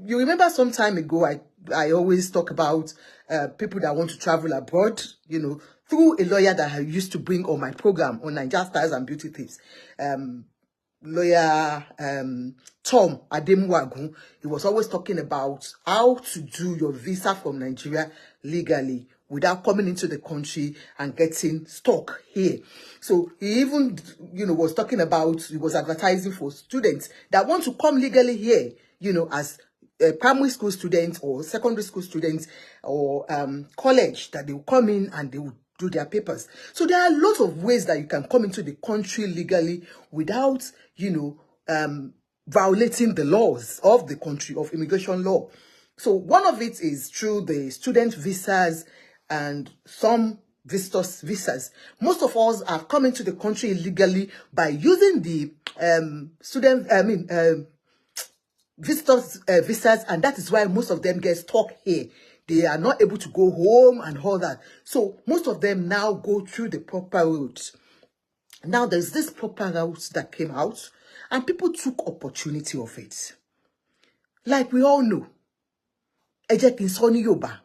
you remember some time ago, I always talk about people that want to travel abroad, you know, through a lawyer that I used to bring on my program on Nigerian Styles and Beauty Tips. Lawyer Tom Ademwagun. He was always talking about how to do your visa from Nigeria legally without coming into the country and getting stuck here. So he even, you know, was talking about, he was advertising for students that want to come legally here, you know, as primary school students or secondary school students or college, that they will come in and they will do their papers. So there are lots of ways that you can come into the country legally without, you know, violating the laws of the country, of immigration law. So one of it is through the student visas and some visitors visas. Most of us are coming to the country illegally by using the visitors visas, and that is why most of them get stuck here. They are not able to go home and all that. So most of them now go through the proper route. Now there's this proper route that came out, and people took opportunity of it. Like we all know, ẹ jẹ́ kí n sọ ní Yorùbá.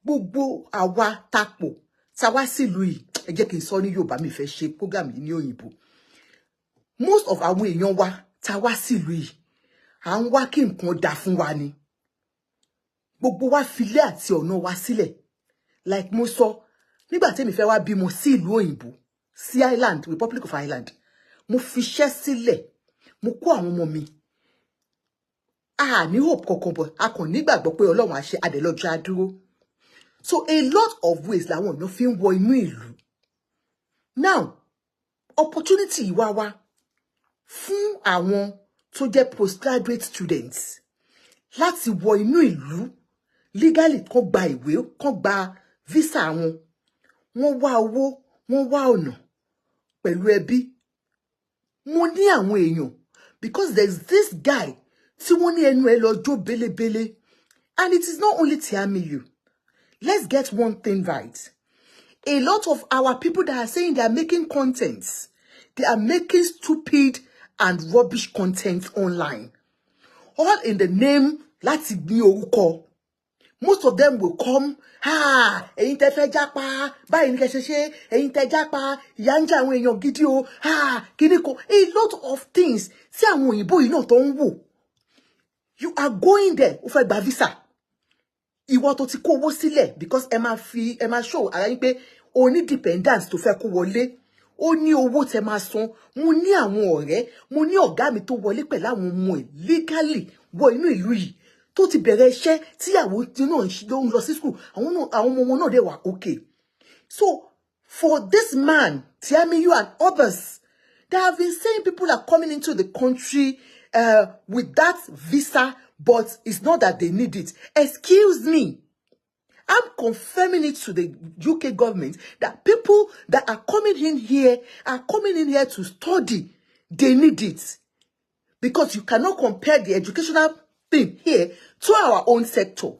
Gbogbo àwa tapo, tawa sílùú yìí, ẹ jẹ́ kí n sọ ní Yorùbá, mi fẹ́ ṣe program yìí ní òyìnbó. Most of àwọn èèyàn wa tawa sílùú yìí, à ń wá kí nǹkan dá fún wa ni. Gbogbo wa filé àti ọ̀nà wa sílẹ̀. Like mo sọ, nígbà tí mi fẹ́ wá bímọ sí ìlú òyìnbó, sí Ireland, Republic of Ireland, mo fiṣẹ́ sílẹ̀, mo kó àwọn ọmọ mi. Ní hope kankan bọ̀, a kàn nígbàgbọ́ pé Ọlọ́run á ṣe adélọ́jọ́ adúró. So a lot of ways làwọn èèyàn fi ń wọ inú ìlú. Now, opportunity wá fún àwọn tó jẹ́ postgraduate students láti wọ inú ìlú legally, kó gba ìwé, kó gba visa wọn. Wọ́n wá owó, wọ́n wá ọ̀nà pẹ̀lú ẹbí. Mo ní àwọn èèyàn, because there's this guy tí wọ́n ní ẹnu ẹ lọ jó belebele, and it is not only Tiamiyu. Let's get one thing right. A lot of our people that are saying they are making contents, they are making stupid and rubbish content online, all in the name láti gbé orúkọ. Most of them will come, ẹ̀yin tẹ́ fẹ́ japa, báyìí ní kẹ́ ṣe ṣe, ẹ̀yin tẹ́ japa, ìyà ń jẹ àwọn èèyàn gidi o, kíní kan. A lot of things tí àwọn òyìnbó yìí náà tó ń wò. You are going there, ó fẹ́ gba visa. Ìwọ tó ti kó owó sílẹ̀, because ẹ máa show ara yín pé o ní dependence tó fẹ́ kó wọlé. Ó ní owó tẹ́ máa san. Mo ní àwọn ọ̀rẹ́, mo ní ọ̀gá mi tó wọlé pẹ̀lú àwọn ọmọ ẹ̀ legally wọ inú ìlú yìí. Tó ti bẹ̀rẹ̀ iṣẹ́ tí àwọn tí náà ń lọ sí school, àwọn ọmọ wọn náà dé wà okay. So for this man, Tiamiyu and others, they have been saying people are coming into the country with that visa, but it's not that they need it. Excuse me. I'm confirming it to the UK government that people that are coming in here to study. They need it. Because you cannot compare the educational thing here to our own sector.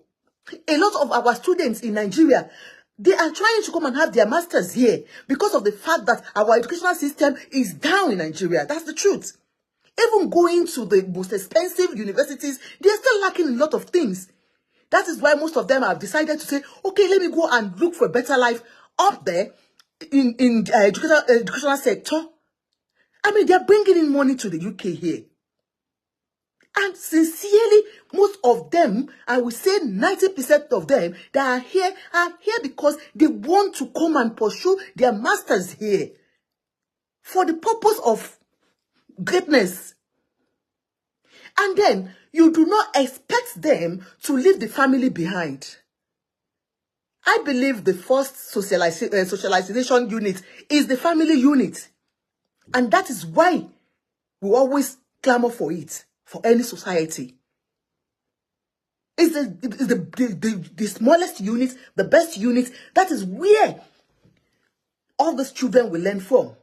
A lot of our students in Nigeria, they are trying to come and have their masters here because of the fact that our educational system is down in Nigeria. That's the truth. Even going to the most expensive universities, they are still lacking a lot of things. That is why most of them have decided to say, okay, let me go and look for a better life up there in the educational sector. I mean, they are bringing in money to the UK here. And sincerely, most of them, I would say 90% of them that are here because they want to come and pursue their masters here for the purpose of greatness. And then you do not expect them to leave the family behind. I believe the first socialization unit is the family unit. And that is why we always clamor for it, for any society. It's the smallest unit, the best unit. That is where all these children will learn from.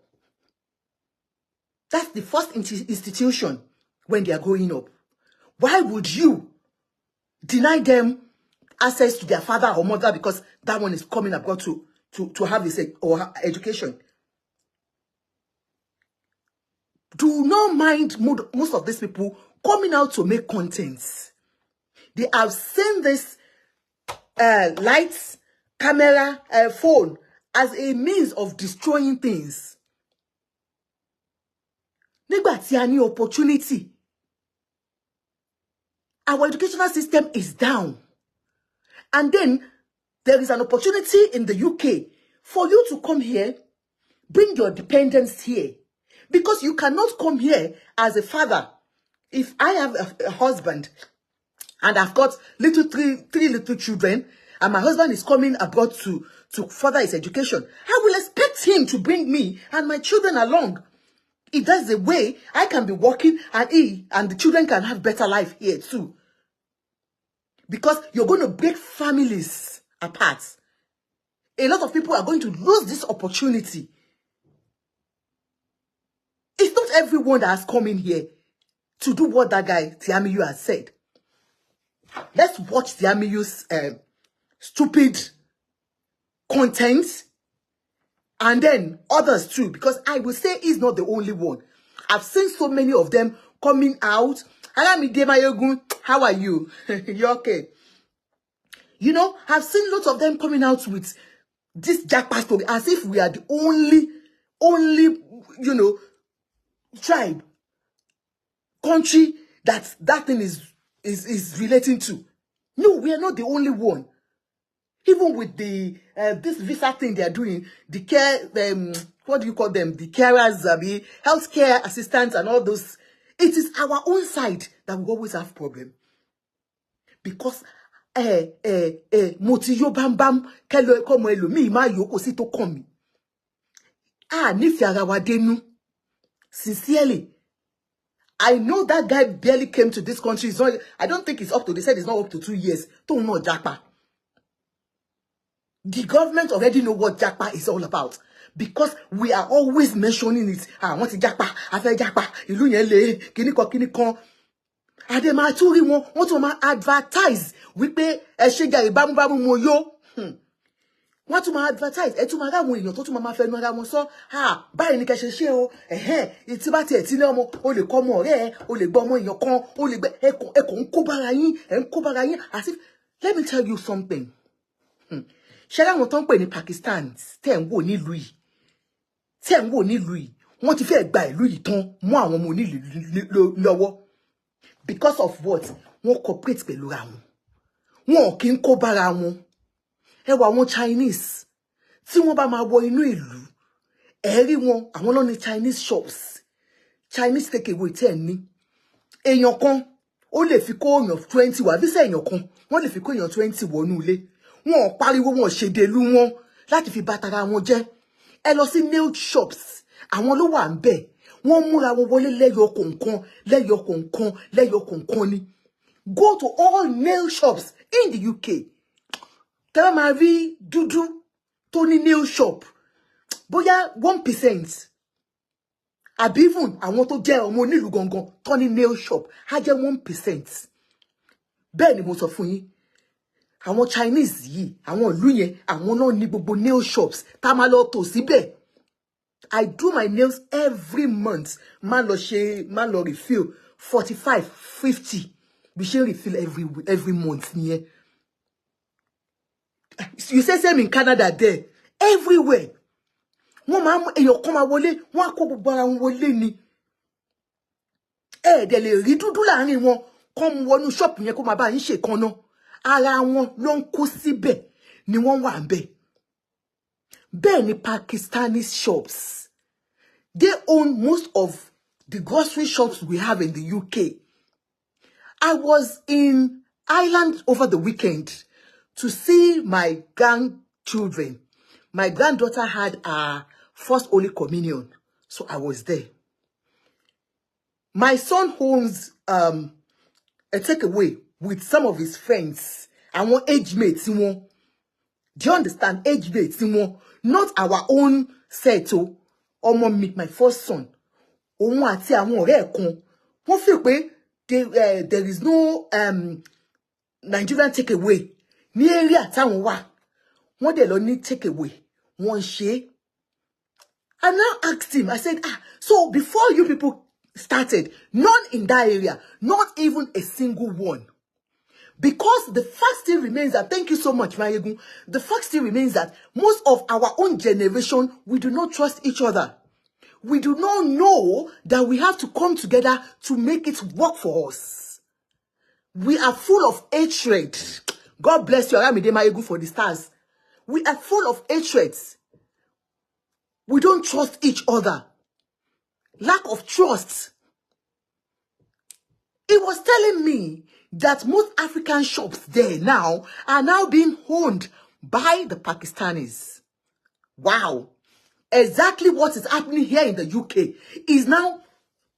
That's the first institution when they are growing up. Why would you deny them access to their father or mother because that one is coming abroad to have his or her education? Do not mind most of these people coming out to make contents. They have seen this lights, camera, phone as a means of destroying things. Nígbà tí a ní opportunity, our educational system is down. And then there is an opportunity in the UK for you to come here, bring your dependents here. Because you cannot come here as a father. If I have a husband and I've got three little children, and my husband is coming abroad to further his education, I will expect him to bring me and my children along. If that's the way, I can be working and he and the children can have better life here too. Because you're going to break families apart. A lot of people are going to lose this opportunity. It's not everyone that has come in here to do what that guy, Tiamiyu, has said. Let's watch Tiamiyu's stupid content. And then others too. Because I will say he's not the only one. I've seen so many of them coming out. How are you? You're okay. You know, I've seen lots of them coming out with this japa story as if we are the only, you know, tribe, country that thing is relating to. No, we are not the only one. Even with the this visa thing they are doing, the care, what do you call them? The carers, the healthcare assistants and all those. It is our own side that we always have problem. Because motiyo bam bam kelo komo elomi ma yo kosi to komi. Nifi ara wa denu. Sincerely, I know that guy barely came to this country. It's not, I don't think it's up to, they said it's not up to 2 years. Don't know japa. The government already know what japa is all about. Because we are always mentioning it. I want japa, I say japa, ilu yen le, kini kon. Ade ma turi won to ma advertise. We pay shega ibamu bamu mo yo. Wọ́n tún máa advertise, ẹ tún máa ráwọn èèyàn tó tún máa fẹnu ara wọn sọ, báyìí ní kẹ́ ṣe ṣe o, tí bá tiẹ̀ tí ní ọmọ, o lè kọ́ ọmọ ọ̀rẹ́ ẹ, o lè gbọ́ ọmọ èèyàn kan, o lè gbẹ ẹkọ̀ ń kó bára yín, ẹ̀ ń kó bára yín, as if, let me tell you something. Ṣé láwọn tó ń pè ní Pakistan tẹ̀ ń wò nílùú yìí, wọ́n ti fẹ́ gba ìlú yìí tán mọ́ àwọn ọmọ onílùú lọ́wọ́. Because of what? Wọ́n cooperate pẹ̀lú ra wọn. Wọn kì í kó bára wọn. Ẹ wá àwọn Chinese tí wọ́n bá máa wọ inú ìlú ẹ rí wọn àwọn ló ní Chinese shops, Chinese takeaway tí ẹ ní èèyàn kan ó lè fi kó èèyàn 20 wá visa èèyàn kan wọ́n lè fi kó èèyàn 20 wọnú ilé wọn pariwo wọn ṣèdèlú wọn láti fi bàtàrà wọn jẹ́. Ẹ lọ sí nail shops àwọn ló wà ńbẹ̀ wọ́n múra wọn wọlé lẹ́yọ kọ̀ọ̀kan ni. Go to all nail shops in the UK. Tell ma rí dúdú tó ní nail shop bóyá 1%. Àbí even àwọn tó jẹ́ ọmọ onílùú gangan tó ní nail shop á jẹ́ 1%. Bẹ́ẹ̀ ni mo sọ fún yín. Àwọn Chinese yìí, àwọn ìlú yẹn, àwọn náà ní gbogbo nail shops tá máa lọ tò síbẹ̀. I do my nails every month. Má lọ refill 45, 50. Bí ṣe refill every month nìyẹn. You say same in Canada there. Everywhere. Wọ́n máa èèyàn kan máa wọlé, wọ́n á kó gbogbo ara wọn wọlé ni. Dẹ̀ lè rí dúdú láàrin wọn, kọ́ mu wọnú shop yẹn kó máa bá yín ṣe kan náà. Ara wọn ló ń kó síbẹ̀ ni wọ́n wà ńbẹ̀. Bẹ́ẹ̀ ni Pakistani shops. They own most of the grocery shops we have in the UK. I was in Ireland over the weekend to see my grandchildren. My granddaughter had her first Holy Communion, so I was there. My son owns a takeaway with some of his friends. Àwọn age mates, do you understand? Age mates, not our own set. Ọmọ mi, my first son. Òun àti àwọn ọ̀rẹ́ kan. Wọ́n feel pé there is no Nigerian takeaway. Ní area táwọn wà. Wọ́n dẹ̀ lọ ní takeaway. Wọ́n ṣe. I now asked him, I said, so before you people started. None in that area. Not even a single one. Because the fact still remains that, thank you so much, Mayegun. The fact still remains that most of our own generation, we do not trust each other. We do not know that we have to come together to make it work for us. We are full of hatred. God bless you, Aramide Mayegun, for the stars. We are full of hatred. We don't trust each other. Lack of trust. It was telling me that most African shops there now are now being owned by the Pakistanis. Wow. Exactly what is happening here in the UK is now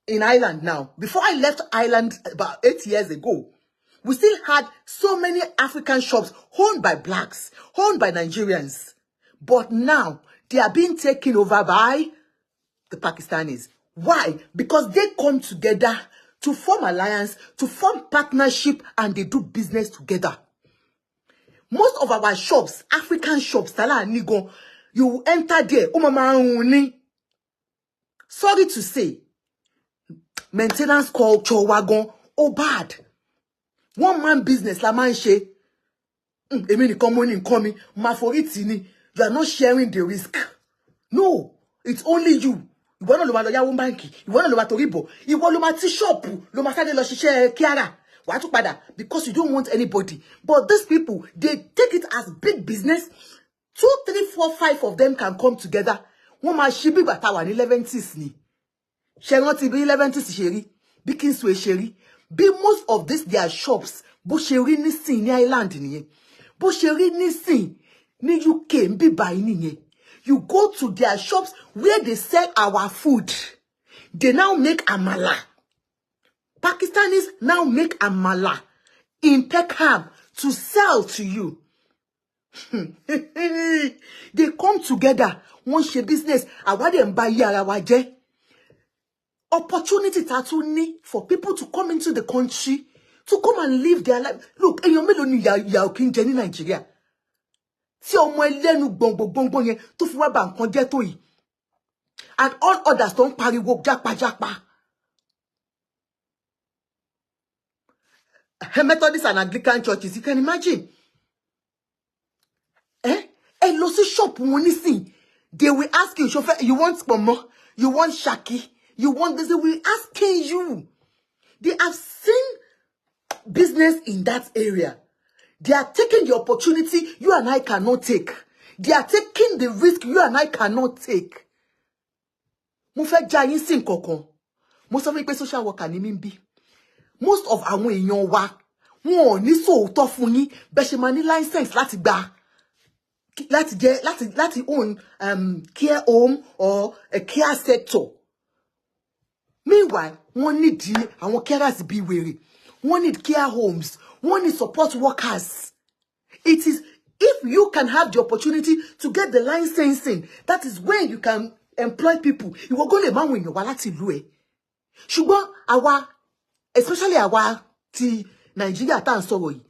in Ireland now. Before I left Ireland about 8 years ago, we still had so many African shops owned by blacks, owned by Nigerians. But now they are being taken over by the Pakistanis. Why? Because they come together to form alliance, to form partnership, and they do business together. Most of our shops, African shops, you enter there, sorry to say, maintenance culture wagon, bad. One man business, la man she. You are not sharing the risk. No, it's only you. You want to lo ya banki. You want to lo toribo. You want to lo shop. Lo ma sade lo sise kiara. Because you don't want anybody. But these people, they take it as big business. 2, 3, 4, 5 of them can come together. One ma shibi batawa ni 11th ni. Sheroti bi 11th sheri. Bikinswe sheri. Be most of this their shops. Bo sheri ni sin ni island ni. Bo sheri ni sin ni UK mbi bai ni. You go to their shops where they sell our food. They now make amala. Pakistanis now make amala in Peckham to sell to you. They come together. One share business. Opportunity tatu for people to come into the country to come and live their life. Look, and you're ya king Jenny Nigeria. Si omo elenu gbongbon yen to fi wa ba nkan je to yi. And all others don't pariwo japa. Methodist and Anglican churches, you can imagine. A lossy shop won. They will ask you, chauffeur, you want spomo, you want shaki, you want this, they will asking you. They have seen business in that area. They are taking the opportunity you and I cannot take. They are taking the risk you and I cannot take. Mo fe jayin sin kokon. Mo so fe pe social worker ni mi bi. Most of àwọn èèyàn wa wọ́n ò ní sòótọ́ fún yín bẹ́ ṣe máa ní license láti gba láti own care home or a care sector. Meanwhile, wọ́n need àwọn carers bí wèrè. Wọ́n need care homes. Wọ́n need support workers. It is if you can have the opportunity to get the licensing, that is when you can employ people. You will go le ma won èèyàn wá láti ìlú ẹ̀. Ṣùgbọ́n àwa, especially àwa ti Nigeria tá ń sọ̀rọ̀ yìí,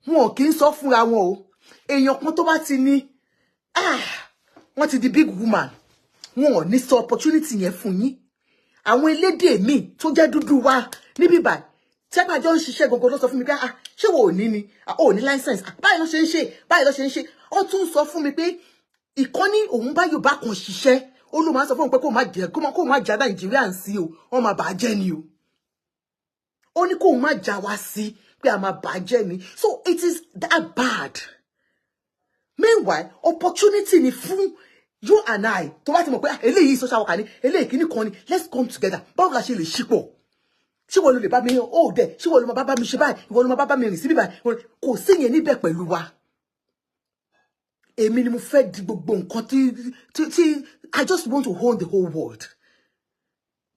wọn kì í sọ fúnra wọn o. Èèyàn kan tó bá ti ní wọ́n ti di big woman, wọn ò ní sọ opportunity yẹn fún yín. Àwọn elédè mi tó jẹ́ dúdú wa níbí báyìí tí bá jọ ń ṣiṣẹ́ gogo ló sọ fún mi pé ṣé wo ò ní ni ò ní license báyìí ló ṣe ń ṣe báyìí ló ṣe ń ṣe. Ó tún sọ fún mi pé ìkànnì òun bá Yorùbá kan ṣiṣẹ́ ó ló máa sọ fún òun pé kó má jà Nàìjíríà ń sí o wọ́n máa bàjẹ́ ni o. Ó ní kó má jà wá sí pé a máa bàjẹ́ ni. So it is that bad. Meanwhile, opportunity ni fún you and I tó bá ti mọ̀ pé eléyìí social worker ni eléyìí kíní kan ni, let's come together. Báwo la ṣe lè ṣípọ̀? Ṣé wọ́n ló lè bá mi ó dẹ̀? Ṣé wọ́n ló máa bá mi ṣe báyìí? Ìwọ ló máa bá mi rìn síbí báyìí? Kò sí yẹn níbẹ̀ pẹ̀lú wa. Èmi ni mo fẹ́ di gbogbo nǹkan tí I just want to hold the whole world.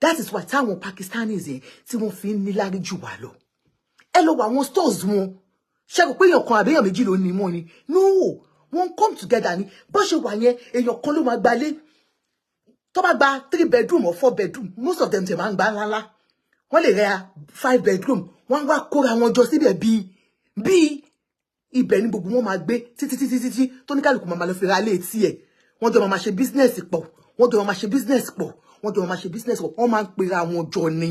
That is why táwọn Pakistanis yẹn tí wọ́n fi ń níláárí jù wá lọ. Ẹ lọ wọ àwọn stores wọn. Ṣé kò pé èèyàn kan àbí èèyàn méjì ló ní mọ́ ni? No. Wọ́n come together ni. Bó ṣe wà yẹn, èèyàn kan ló máa gbalé. Tó bá gba 3 bedroom or 4 bedroom, most of them tẹ̀ máa ń gba ńláńlá. Wọ́n lè ra 5 bedroom. Wọ́n wá kóra wọn jọ síbẹ̀ bí ibẹ̀ ni gbogbo wọn máa gbé títí tó ní kálukú máa lọ fi ra ilé tí ẹ̀. Wọ́n jọ máa ṣe business pọ̀. wọ́n jọ máa ṣe business wọ́n máa ń pera wọn jọ ni.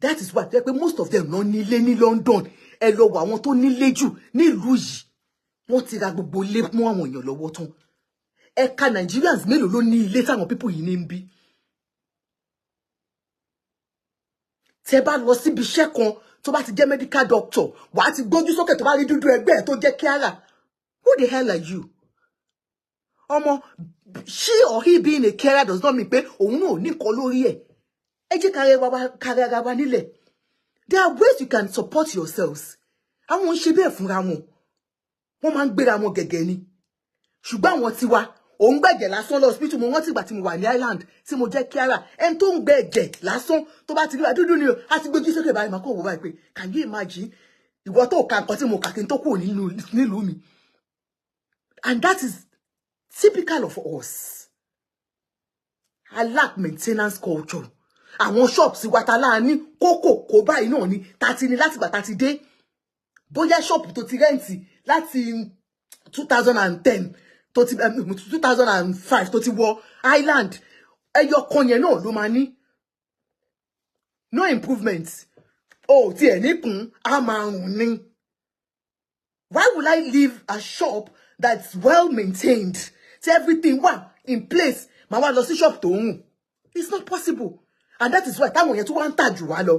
That is why most of them no nílé ní London. Ẹ lọ wo àwọn tó nílé jù nílùú yìí. Wọ́n ti ra gbogbo ilé mọ́ àwọn èèyàn lọ́wọ́ tán. Ẹ̀ka Nigerians mélòó ló ní ilé táwọn people yìí ní ń bí. Tẹ́ bá lọ síbi iṣẹ́ kan tó bá ti jẹ́ medical doctor, wàá ti gbójú sókè tó bá rí dúdú ẹgbẹ́ ẹ̀ tó jẹ́ kíára. Who the hell are you? Ọmọ, she or he being a carer does not mean pé òun náà ní nǹkan lórí ẹ̀. Ẹ jẹ́ kárí ara wa nílẹ̀. There are ways you can support yourselves. Àwọn ń ṣe bẹ́ẹ̀ fúnra wọn. Wọ́n máa ń gbéra wọn gẹ́gẹ́ ni. Ṣùgbọ́n àwọn tiwa, òun gbẹ̀jẹ̀ lásán lọ hospital mo wọ́n ti gbà tí mo wà ní Island tí mo jẹ́ kíára. Ẹni tó ń gbẹ̀jẹ̀ lásán tó bá ti rí wa dúdú ni o, a ti gbójú sókè báyìí máa kọ́ wò báyìí pé can you imagine? Ìwọ tó ka nǹkan tí mo kà kí n tó kúrò nílùú mi. And that is typical of us. I lack maintenance culture. Àwọn shops wa ta la ní kókò kó báyìí náà ni tati ni láti gbà tati dé. Bóyá shop tó ti rẹ́ǹtì láti 2010 tó ti 2005 tó ti wọ Island. Ẹyọ kan yẹn náà ló máa ní. No improvement. Oh, tí ẹ̀ ní kún á máa rùn ni. Why would I leave a shop that's well maintained? See everything in place. Ma wá lọ sí shop tó ń. It's not possible. And that is why táwọn yẹn tó wá ń tà jù wá lọ.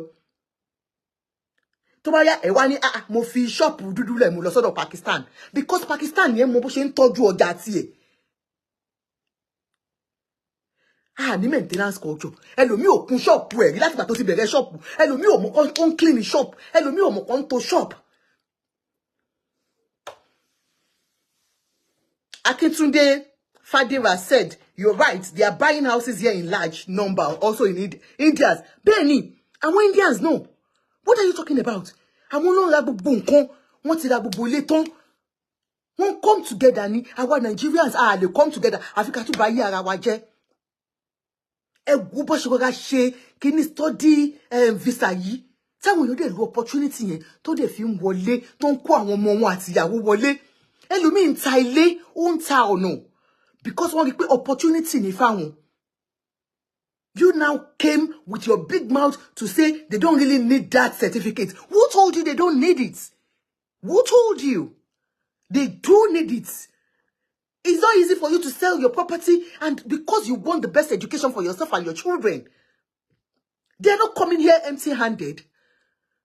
Tó bá yá ẹ wá ní mo fi shop dúdú lẹ̀ mo lọ sọ́dọ̀ Pakistan because Pakistan yẹn mo bó ṣe ń tọ́jú ọjà tiẹ̀. Ní maintenance culture. Ẹlòmíì ò kún shop ẹ̀ rí láti gbà tó ti bẹ̀rẹ̀ shop. Ẹlòmíì ò mọ̀ kán clean shop. Ẹlòmíì ò mọ̀ kán to shop. Akintunde Fadira said, you're right, they are buying houses here in large number, also in Indians. Bẹ́ẹ̀ni, àwọn Indians, no. What are you talking about? Àwọn náà ra gbogbo nǹkan, wọ́n ti ra gbogbo ilé tán. Wọ́n come together ni, àwa Nigerians, they come together. Africa tún bá yí ara wa jẹ́. Ẹ wo bó ṣe kọ́ka ṣe kíní study visa yìí. Táwọn èèyàn dẹ̀ lo opportunity yẹn tó dẹ̀ fi ń wọlé, tó ń kó àwọn ọmọ wọn àti ìyàwó wọlé. Ẹlòmíì ń ta ilé, ó ń ta ọ̀nà. Because wọ́n rí pé opportunity ní fáwọn. You now came with your big mouth to say they don't really need that certificate. Who told you they don't need it? Who told you? They do need it. It's not easy for you to sell your property and because you want the best education for yourself and your children. They're not coming here empty-handed.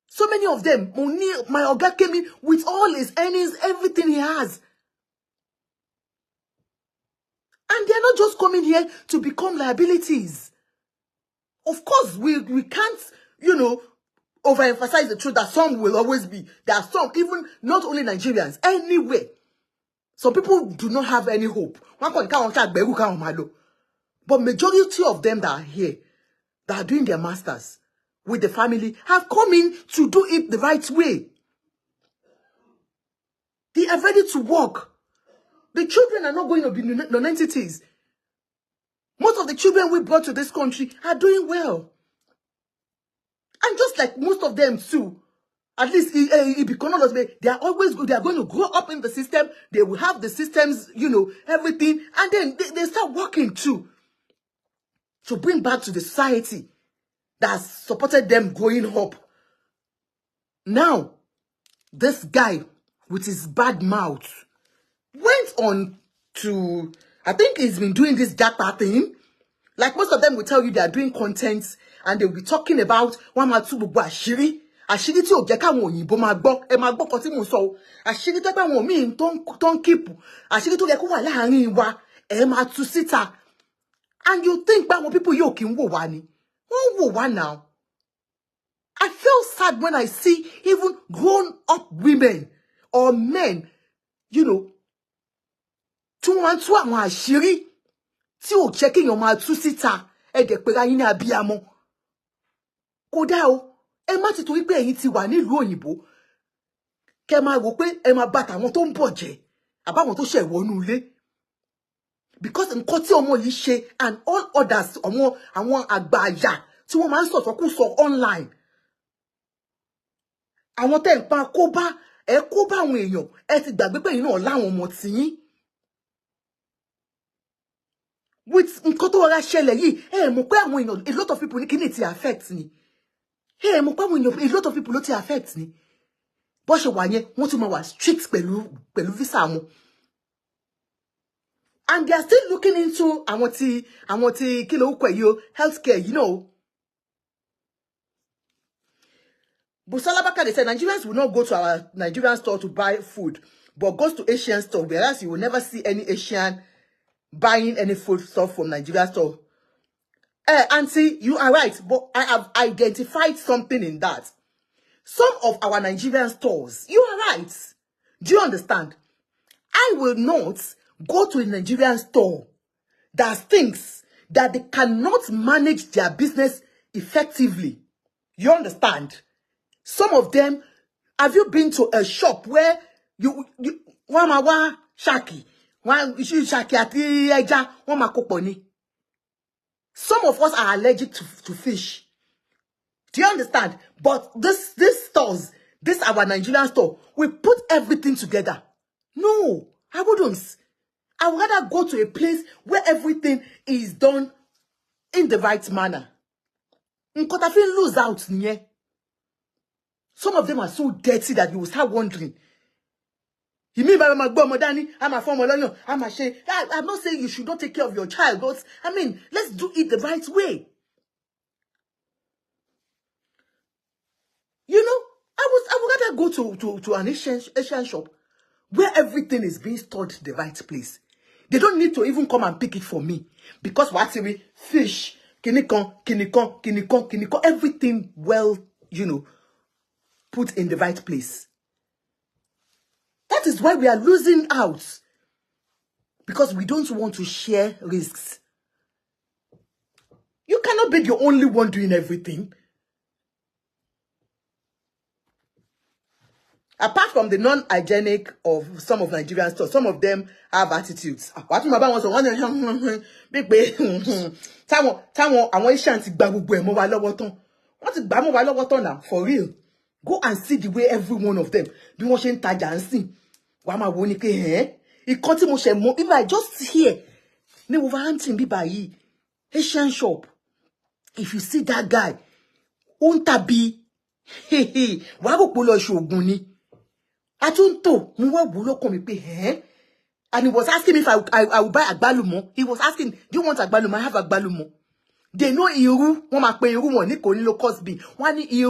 So many of them, my Oga came in with all his earnings, everything he has. And they're not just coming here to become liabilities. Of course, we can't, overemphasize the truth that some will always be. There are some, even not only Nigerians, anywhere. Some people do not have any hope. But majority of them that are here, that are doing their masters with the family, have come in to do it the right way. They are ready to work. The children are not going to be non-entities. Most of the children we brought to this country are doing well. And just like most of them too, at least they are always good. They are going to grow up in the system. They will have the systems, everything. And then they start working too. To bring back to the society that supported them growing up. Now, this guy with his bad mouth went on to, I think he's been doing this japa thing. Like most of them will tell you they are doing content and they'll be talking about one or two bubu ashiri. Ashiri tí ò jẹ́ káwọn òyìnbó máa gbọ́, ẹ máa gbọ́ kan tí mo sọ o. Ashiri tó bá wọn míì tó ń keep. Ashiri tó yẹ kó wà láàárín wa, ẹ máa tú síta. And you think báwọn people yóò kí ń wò wá ni. Wọ́n wò wá now. I feel sad when I see even grown-up women or men, tí wọ́n máa ń tú àwọn àṣírí tí ò jẹ́ kéèyàn máa tú síta. Ẹ dẹ̀ pera yín ní abiyamọ. Kódà o, ẹ má ti torí pé ẹ̀yin ti wà nílùú òyìnbó. Kẹ́ máa rò pé ẹ máa bá tàwọn tó ń bọ̀ jẹ́, àbáwọn tó ṣẹ̀ wọnú ilé. Because nǹkan tí ọmọ yìí ṣe and all others, àwọn àgbà àyà tí wọ́n máa ń sọ̀sọ̀kúsọ online. Àwọn tẹ́ ń pa kó bá àwọn èèyàn, ẹ ti gbàgbé pé ẹ̀yin náà láwọn ọmọ tiyín. with nǹkan tó wá ṣẹlẹ̀ yìí mọ̀ pé àwọn èèyàn a lot of people ní kíni ti affect ni mọ̀ pé àwọn èèyàn a lot of people ló ti affect ni bó ṣe wà yẹn wọ́n tún máa wà strict pẹ̀lú visa wọn. And they are still looking into àwọn tí kí ló kọ yìí healthcare, you know. Busola Bakare said Nigerians will not go to our Nigerian store to buy food, but goes to Asian store, whereas you will never see any Asian buying any food stuff from Nigerian store. Auntie, you are right, but I have identified something in that. Some of our Nigerian stores, you are right. Do you understand? I will not go to a Nigerian store that thinks that they cannot manage their business effectively. You understand? Some of them, have you been to a shop where you one shaki, one shaki ati eja, one makoponi? Some of us are allergic to fish. Do you understand? But this stores, this our Nigerian store, we put everything together. No, I wouldn't. I would rather go to a place where everything is done in the right manner. Because I feel lose out here. Some of them are so dirty that you will start wondering. You mean by my Modani, I'm a former lawyer, I'm a shame. I'm not saying you should not take care of your child, but I mean, let's do it the right way. You know, I would rather go to an Asian shop where everything is being stored the right place. They don't need to even come and pick it for me. Because what's it? Fish, kinikon, everything well, you know, put in the right place. That is why we are losing out. Because we don't want to share risks. You cannot be the only one doing everything. Apart from the non-hygienic of some of Nigerian stores, some of them have attitudes. What my bá wọn sọ wọ́n bí pé táwọn àwọn Asian ti gba gbogbo ẹ̀ mọ́ wa lọ́wọ́ tán. Wọ́n ti gbà mọ́ wa lọ́wọ́ tán now, for real. Go and see the way every one of them bí wọ́n ṣe ń tajà ń sìn. Wàá máa wo ni pé ìkan tí mo ṣe mọ̀ if I just here ní Wolverhampton bí báyìí Asian shop. If you see that guy, ó ń tàbí wàá rò pé lọ ṣoògùn ni. Atunto, mo wá wò lọ́kàn mi pé and he was asking me if I would buy agbalumo. He was asking, do you want agbalumo? I have agbalumo. They know iru, wọ́n máa pe iru wọn ní kò ní locust bean. Wọ́n ní iru.